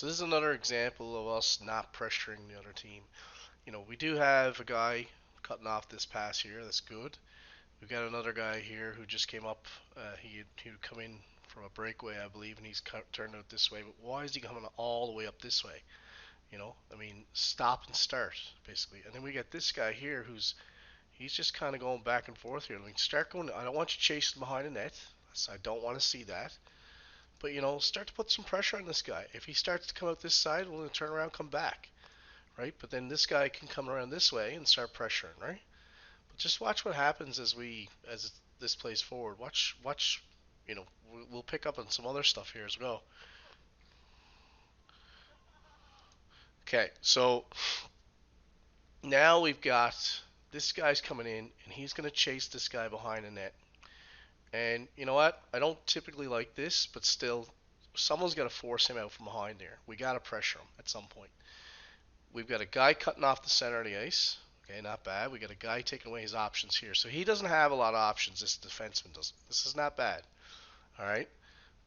So this is another example of us not pressuring the other team. We do have a guy cutting off this pass here. That's good. We've got another guy here who just came up. He would come in from a breakaway, I believe, and he's turned out this way. But why is he coming all the way up this way? I mean, stop and start basically. And then we got this guy here he's just kind of going back and forth here. Like, start going. I don't want you chasing behind the net. I don't want to see that. But start to put some pressure on this guy. If he starts to come out this side, we're gonna turn around, come back, right? But then this guy can come around this way and start pressuring, right? But just watch what happens as this plays forward. Watch. We'll pick up on some other stuff here as well. Okay, so now we've got this guy's coming in, and he's gonna chase this guy behind the net. And you know what? I don't typically like this, but still, someone's got to force him out from behind there. We got to pressure him at some point. We've got a guy cutting off the center of the ice. Okay, not bad. We got a guy taking away his options here. So he doesn't have a lot of options. This defenseman doesn't. This is not bad. All right.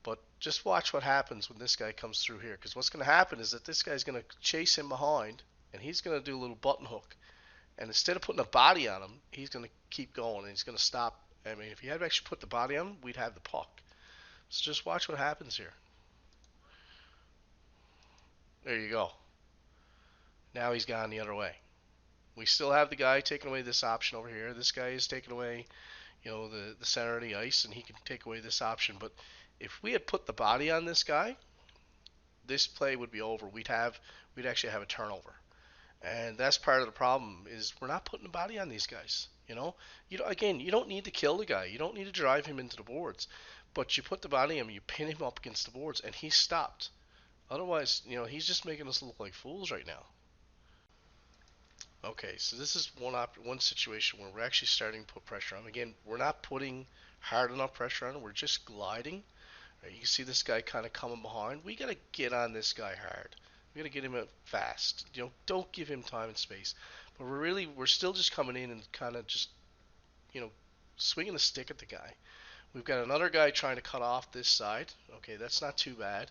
But just watch what happens when this guy comes through here. Because what's going to happen is that this guy's going to chase him behind, and he's going to do a little button hook. And instead of putting a body on him, he's going to keep going, and he's going to stop. I mean, if he had actually put the body on him, we'd have the puck. So just watch what happens here. There you go. Now he's gone the other way. We still have the guy taking away this option over here. This guy is taking away, the center of the ice, and he can take away this option. But if we had put the body on this guy, this play would be over. We'd actually have a turnover, and that's part of the problem is we're not putting the body on these guys. Again, you don't need to kill the guy. You don't need to drive him into the boards, but you put the body on him, you pin him up against the boards, and he's stopped. Otherwise, he's just making us look like fools right now. Okay, so this is one situation where we're actually starting to put pressure on him. Again, we're not putting hard enough pressure on him. We're just gliding. Right, you can see this guy kind of coming behind. We got to get on this guy hard. We got to get him out fast. Don't give him time and space. But we're still just coming in and kind of just, you know, swinging the stick at the guy. We've got another guy trying to cut off this side. Okay, that's not too bad.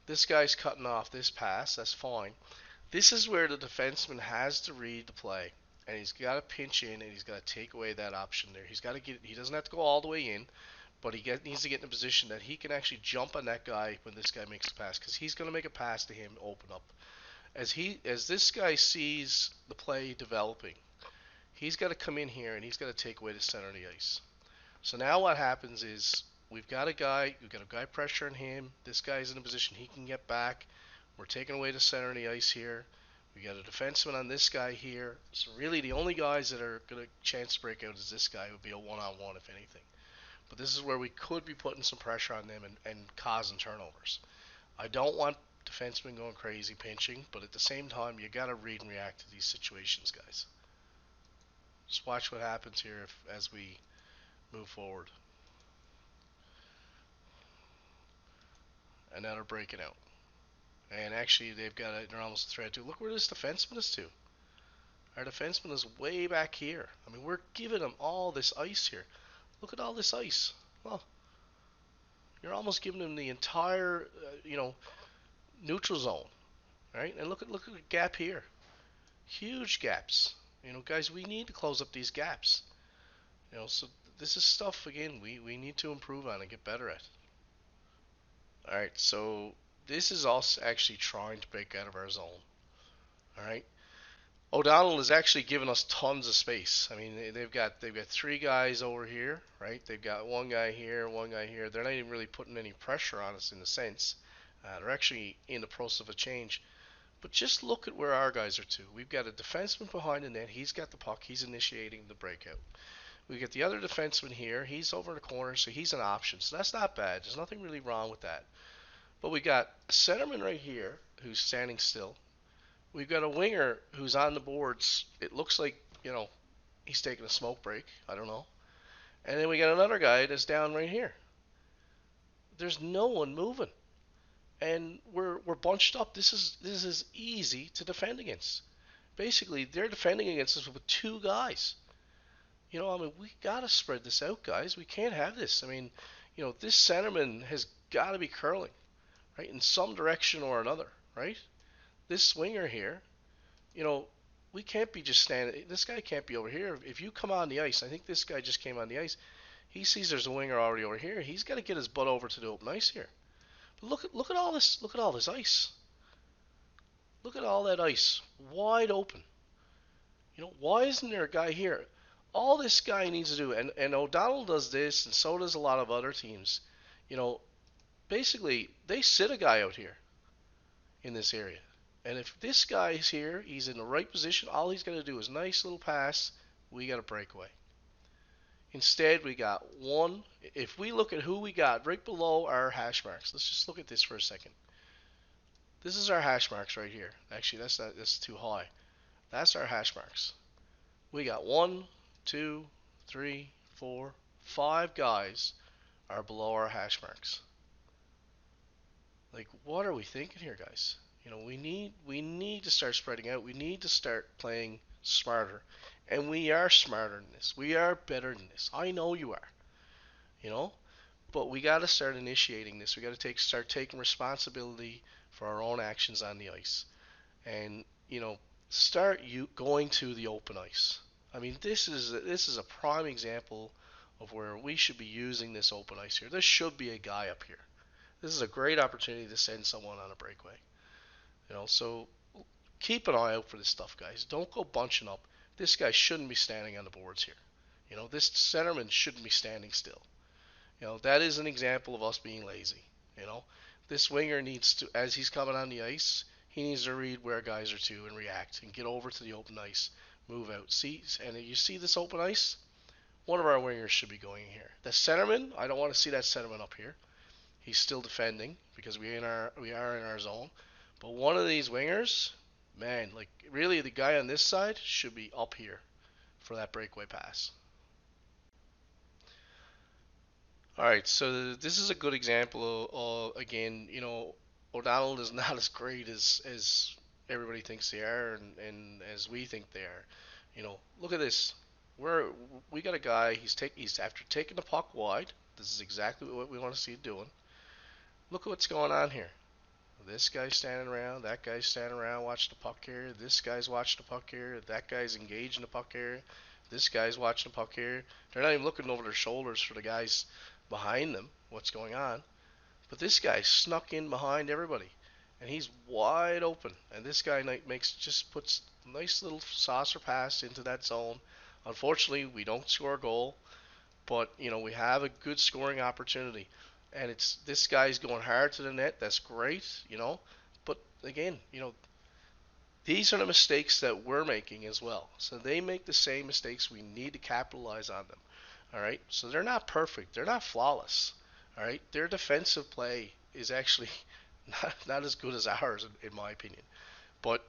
This guy's cutting off this pass. That's fine. This is where the defenseman has to read the play, and he's got to pinch in, and he's got to take away that option there. He's got to get. He doesn't have to go all the way in, but needs to get in a position that he can actually jump on that guy when this guy makes a pass, because he's going to make a pass to him, open up. As this guy sees the play developing, he's got to come in here and he's got to take away the center of the ice. So now what happens is we've got a guy pressuring him. This guy's in a position he can get back. We're taking away the center of the ice here. We got a defenseman on this guy here. So really the only guys that are going to chance to break out is this guy. It would be a one-on-one if anything. But this is where we could be putting some pressure on them and causing turnovers. I don't want defensemen going crazy pinching, but at the same time you got to read and react to these situations, guys. Just watch what happens here as we move forward. And now they're breaking out. And actually, they're almost a threat too. Look where this defenseman is to. Our defenseman is way back here. I mean, we're giving him all this ice here. Look at all this ice. Well, you're almost giving him the entire, neutral zone, right? And look at the gap here. Huge gaps. Guys, we need to close up these gaps. So this is stuff again we need to improve on and get better at. All right, so this is us actually trying to break out of our zone. All right, O'Donnell is actually giving us tons of space. I mean, they've got three guys over here, right? They've got one guy here, one guy here. They're not even really putting any pressure on us in a sense. They're actually in the process of a change. But just look at where our guys are to. We've got a defenseman behind the net. He's got the puck. He's initiating the breakout. We get the other defenseman here. He's over in the corner, so he's an option. So that's not bad. There's nothing really wrong with that. But we got a centerman right here who's standing still. We've got a winger who's on the boards. It looks like, he's taking a smoke break. I don't know. And then we got another guy that's down right here. There's no one moving. And we're bunched up. This is easy to defend against. Basically, they're defending against us with two guys. We gotta spread this out, guys. We can't have this. This centerman has got to be curling, right, in some direction or another, right? This winger here, you know, we can't be just standing. This guy can't be over here. If you come on the ice, I think this guy just came on the ice. He sees there's a winger already over here. He's got to get his butt over to the open ice here. But look at all this. Look at all this ice. Look at all that ice, wide open. Why isn't there a guy here? All this guy needs to do, and O'Donnell does this, and so does a lot of other teams. You know, basically they sit a guy out here in this area. And if this guy is here, he's in the right position. All he's got to do is nice little pass. We got a breakaway. Instead, we got one. If we look at who we got right below our hash marks, let's just look at this for a second. This is our hash marks right here. Actually, that's too high. That's our hash marks. We got 1, 2, 3, 4, 5 guys are below our hash marks. Like, what are we thinking here, guys? We need to start spreading out. We need to start playing smarter. And we are smarter than this. We are better than this. I know you are. You know? But we got to start initiating this. We got to start taking responsibility for our own actions on the ice. And, start going to the open ice. I mean, this is a prime example of where we should be using this open ice here. There should be a guy up here. This is a great opportunity to send someone on a breakaway. So keep an eye out for this stuff, guys. Don't go bunching up. This guy shouldn't be standing on the boards here. This centerman shouldn't be standing still. That is an example of us being lazy. This winger needs to, as he's coming on the ice, he needs to read where guys are to and react and get over to the open ice, move out. See, and you see this open ice? One of our wingers should be going here. The centerman, I don't want to see that centerman up here. He's still defending because we are in our zone. But one of these wingers, man, like really the guy on this side should be up here for that breakaway pass. All right, so this is a good example of again, O'Donnell is not as great as everybody thinks they are and as we think they are. Look at this. We got a guy. He's after taking the puck wide. This is exactly what we want to see him doing. Look at what's going on here. This guy's standing around, that guy's standing around watching the puck here, this guy's watching the puck here, that guy's engaged in the puck here, this guy's watching the puck here. They're not even looking over their shoulders for the guys behind them, what's going on. But this guy snuck in behind everybody, and he's wide open. And this guy puts a nice little saucer pass into that zone. Unfortunately, we don't score a goal, but we have a good scoring opportunity. And it's this guy's going hard to the net. That's great, But again, these are the mistakes that we're making as well. So they make the same mistakes. We need to capitalize on them. All right. So they're not perfect. They're not flawless. All right. Their defensive play is actually not as good as ours, in my opinion. But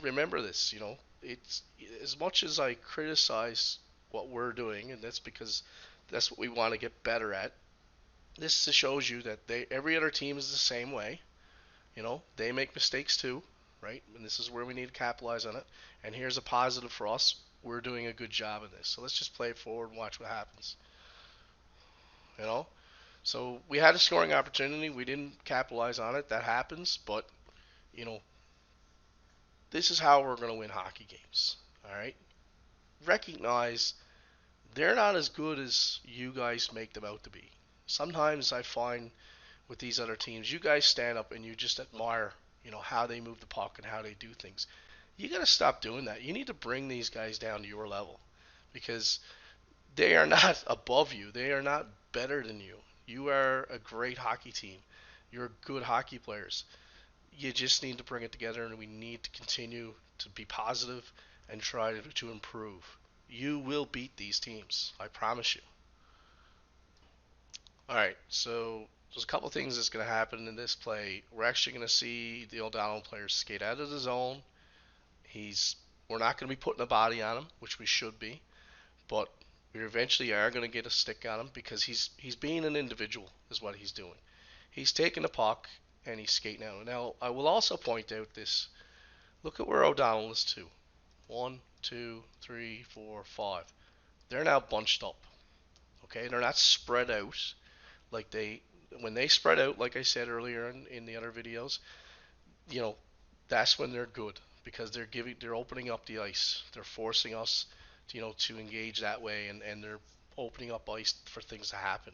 remember this. It's as much as I criticize what we're doing, and that's because that's what we want to get better at. This shows you that every other team is the same way. They make mistakes too, right? And this is where we need to capitalize on it. And here's a positive for us. We're doing a good job of this. So let's just play it forward and watch what happens. So we had a scoring opportunity. We didn't capitalize on it. That happens. But, this is how we're going to win hockey games. All right? Recognize they're not as good as you guys make them out to be. Sometimes I find with these other teams, you guys stand up and you just admire, how they move the puck and how they do things. You got to stop doing that. You need to bring these guys down to your level because they are not above you. They are not better than you. You are a great hockey team. You're good hockey players. You just need to bring it together, and we need to continue to be positive and try to improve. You will beat these teams. I promise you. All right, so there's a couple of things that's going to happen in this play. We're actually going to see the O'Donnell players skate out of the zone. We're not going to be putting a body on him, which we should be, but we eventually are going to get a stick on him because he's being an individual is what he's doing. He's taking the puck and he's skating out. Now I will also point out this. Look at where O'Donnell is too. 1, 2, 3, 4, 5. They're now bunched up. Okay, they're not spread out. When they spread out, like I said earlier in the other videos, you know, that's when they're good because they're opening up the ice. They're forcing us, to engage that way, and they're opening up ice for things to happen.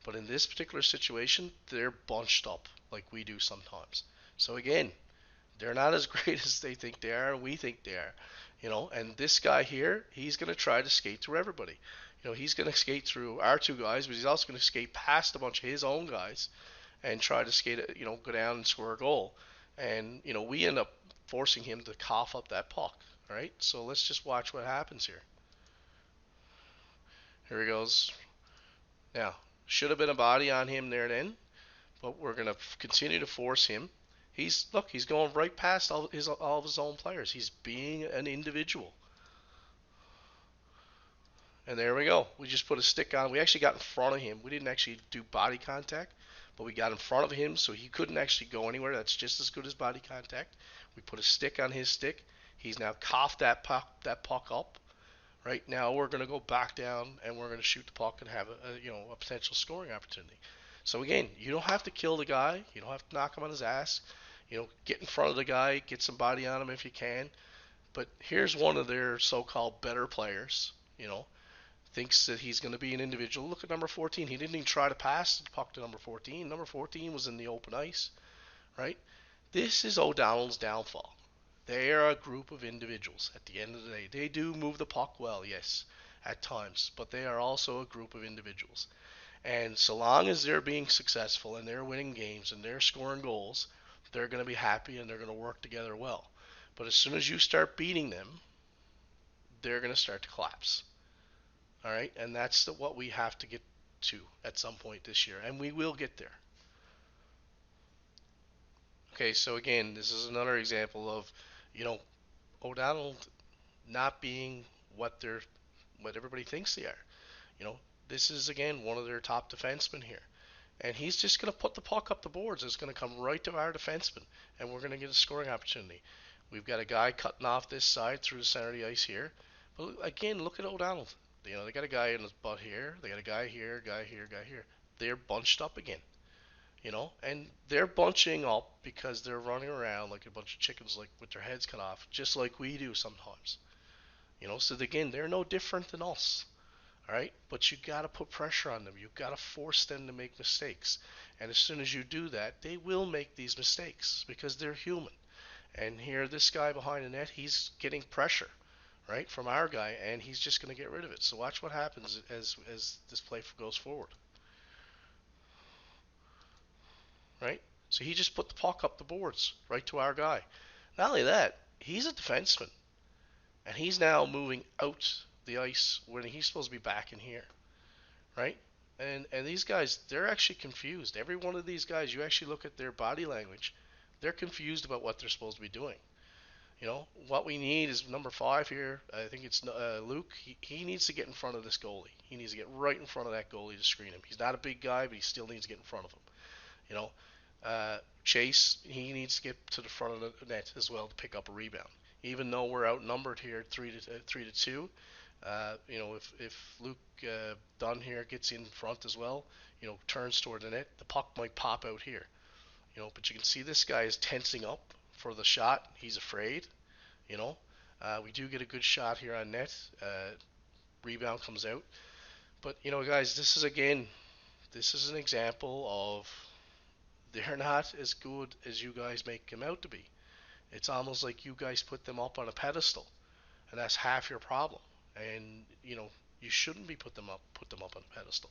But in this particular situation, they're bunched up like we do sometimes. So again, they're not as great as they think they are, and we think they are. And this guy here, he's going to try to skate through everybody. He's going to skate through our two guys, but he's also going to skate past a bunch of his own guys and try to skate it, go down and score a goal. And, we end up forcing him to cough up that puck. All right, so let's just watch what happens here. Here he goes. Now, should have been a body on him there then, but we're going to continue to force him. He's going right past all of his own players. He's being an individual. And there we go. We just put a stick on. We actually got in front of him. We didn't actually do body contact, but we got in front of him so he couldn't actually go anywhere. That's just as good as body contact. We put a stick on his stick. He's now coughed that puck up. Right now we're going to go back down and we're going to shoot the puck and have a potential scoring opportunity. So again, you don't have to kill the guy. You don't have to knock him on his ass. Get in front of the guy, get some body on him if you can. But here's one of their so-called better players. Thinks that he's going to be an individual. Look at number 14. He didn't even try to pass the puck to number 14. Number 14 was in the open ice, right? This is O'Donnell's downfall. They are a group of individuals. At the end of the day, they do move the puck well, yes, at times, but they are also a group of individuals. And so long as they're being successful and they're winning games and they're scoring goals, they're going to be happy and they're going to work together well. But as soon as you start beating them, they're going to start to collapse. All right, and that's what we have to get to at some point this year, and we will get there. Okay, so again, this is another example of, you know, O'Donnell not being what everybody thinks they are. You know, this is again one of their top defensemen here, and he's just going to put the puck up the boards. It's going to come right to our defenseman, and we're going to get a scoring opportunity. We've got a guy cutting off this side through the center of the ice here, but again, look at O'Donnell. They got a guy in his butt here. They got a guy here, guy here, guy here. They're bunched up again. And they're bunching up because they're running around like a bunch of chickens, like with their heads cut off, just like we do sometimes. So again, they're no different than us. All right, but you got to put pressure on them. You got to force them to make mistakes. And as soon as you do that, they will make these mistakes because they're human. And here, this guy behind the net, he's getting pressure, right, from our guy, and he's just going to get rid of it. So watch what happens as this play goes forward, right? So he just put the puck up the boards right to our guy. Not only that, he's a defenseman, and he's now moving out the ice when he's supposed to be back in here, right? And these guys, they're actually confused. Every one of these guys, you actually look at their body language, they're confused about what they're supposed to be doing. What we need is number 5 here. I think it's Luke. He needs to get in front of this goalie. He needs to get right in front of that goalie to screen him. He's not a big guy, but he still needs to get in front of him. You know, Chase, he needs to get to the front of the net as well to pick up a rebound. Even though we're outnumbered here 3-2, if Luke Dunn here gets in front as well, turns toward the net, the puck might pop out here. But you can see this guy is tensing up for the shot. He's afraid. You know, we do get a good shot here on net. Rebound comes out. But guys, this is an example of they're not as good as you guys make them out to be. It's almost like you guys put them up on a pedestal, and that's half your problem. And you shouldn't be put them up on a pedestal.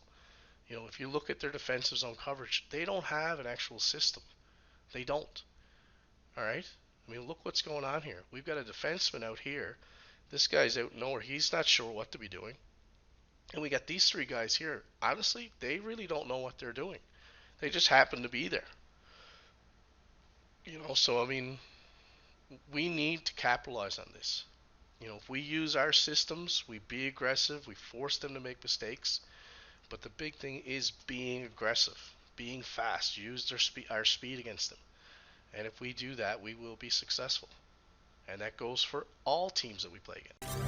If you look at their defensive zone coverage, they don't have an actual system. They don't. All right. I mean, look what's going on here. We've got a defenseman out here. This guy's out nowhere. He's not sure what to be doing. And we got these 3 guys here. Honestly, they really don't know what they're doing. They just happen to be there. So I mean, we need to capitalize on this. If we use our systems, we be aggressive, we force them to make mistakes. But the big thing is being aggressive, being fast, use our speed against them. And if we do that, we will be successful. And that goes for all teams that we play against.